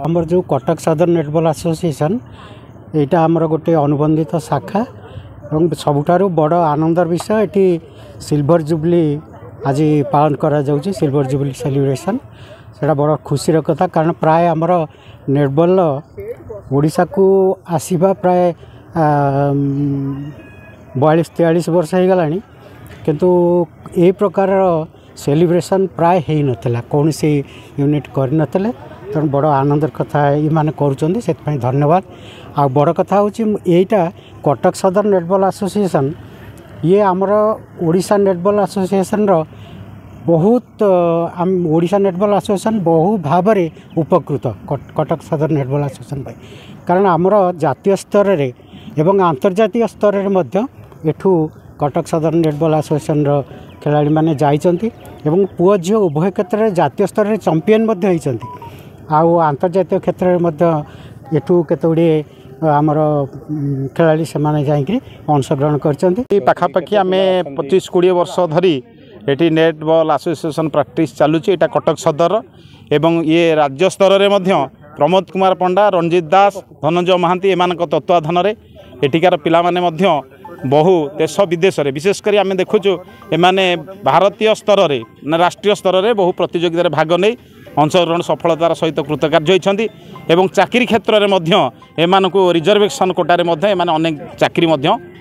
आमर जो Cuttack southern netball association यहाँ आमर गोटे अनुबंधित शाखा और सबुठारु बड़ आनंदर विषय ये सिल्वर जुबली आज पालन करा जाउछि। सिल्वर जुबली सेलिब्रेशन सेटा बड़ खुशी कथा कारण प्राय आमर नेटबॉल ओडिशा को आसीबा प्राय 42-43 वर्ष हो गलानी किंतु ए प्रकार सेलिब्रेशन प्राय हो नथिला कौन सी यूनिट कर नथिले तेणु बड़ आनंदर कथा ये माने करूछन्ती से धन्यवाद। आ बड़ कथा होटा कटक सदर नेटबॉल एसोसिएशन ये आमर ओडिशा नेटबॉल एसोसिएशन रो बहुत ओडिशा नेटबॉल एसोसिएशन बहु भाव में उपकृत कटक सदर नेटबॉल एसोसिएशन कारण आमर जातीय स्तर रे एवं अंतर्जातीय स्तर रे मध्य एठू कटक सदर नेटबॉल एसोसिएशन रो खेलाड़ी माने जाइचंती एवं पुओ झियो उभय क्षेत्र में जातीय स्तर में चैंपियन मध्य होइचंती। आउ अंतर्जातीय क्षेत्र में मध्य एठू केतोडी आमर खेलाड़ी से माने जाइकरी अंशग्रहण करचंती। पाखापाखि आम 25-20 वर्ष धरी ये नेटबॉल एसोसिएशन प्रैक्टिस चलुची एटा कटक सदर एवं ये राज्य स्तर में मध्य प्रमोद कुमार पंडा, रंजित दास, धनंजय महांती एमान तत्वाधान में एठिकार पिला माने मध्य बहु देश विदेश में विशेषकर आम देखुचु एमाने भारतीय स्तर में राष्ट्रीय स्तर में बहु प्रतियोगिता भाग नहीं अंशग्रहण सफलतार सहित कृतकार्य होती एवं चाकरी क्षेत्र में एम रिजर्वेशन कोटारे अनेक चाकरी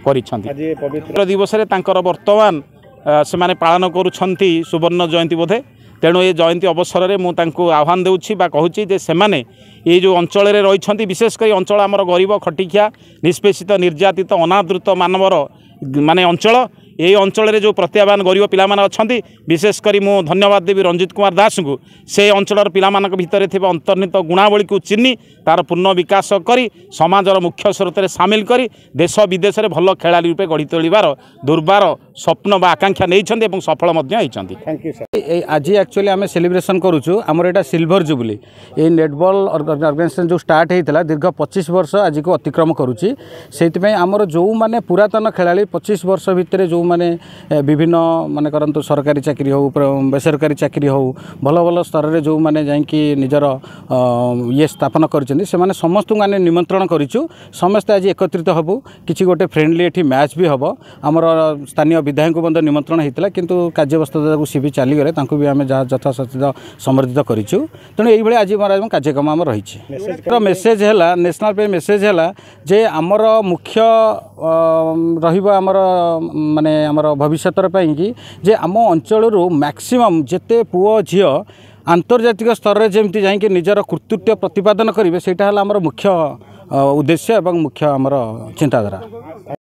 पवित्र दिवस बर्तमान से पालन करुँच सुवर्ण जयंती बोधे। तेणु ये जयंती अवसर में मुझे आह्वान देउछि बा कहूछि जे सेमाने ये जो अंचल रही विशेषकर अंचल आमर गरीब खटिखिया निष्पेषित निर्यातित अनादृत मानवर माने अंचल ये अंचल जो प्रत्याह्वान गरीब पिला अच्छा विशेषकर मु धन्यवाद देवी रंजित कुमार दास को से अंचल पिला भितर अंतर्निहित गुणावली को चिन्ह तार पूर्ण विकास करी समाजर मुख्य स्रोत में सामिल करी देश विदेश में भल खेलाड़ी रूपे गढ़ी तोलिबार दुर्बार स्वप्न बा आकांक्षा नहीं सफल होती। Thank you sir. आज एक्चुअली आम सेलिब्रेशन करूँ आमर यहाँ सिल्वर जुबली ये नेटबॉल ऑर्गेनाइजेशन जो स्टार्ट होता दीर्घ 25 वर्ष आज को अतिक्रम करुच्ची से आमर जो मैंने पुरातन खेलाड़ी 25 वर्ष भितर जो मैंने विभिन्न मान करंतु सरकारी चाकरी हो बेसरकारी चाकरी हो भल भल स्तर में जो मैंने जाकि निजर ये स्थापन कर समस्त को निमंत्रण करूँ समस्ते आज एकत्रित हबू किसी गोटे फ्रेंडली एठी मैच भी हम आमर स्थानीय विधायक को बंद निमंत्रण होता किंतु कार्यव्यस्तता को सी भी चलीगले भी आम जहाँ यथाशक्ति समर्थित करूँ। तेणु ये आज कार्यक्रम आम रही मेसेज है नेशनल पे मेसेज है जे आमर मुख्य रमर माने आमर भविष्य कि जे आम अंचल मैक्सिमम जेते पुओ झील आंतर्जातिक स्तर में जमी जाकि निजर कर्तृत्व प्रतिपादन करेंगे सेटा आमर मुख्य उद्देश्य एवं मुख्य आमर चिंताधारा।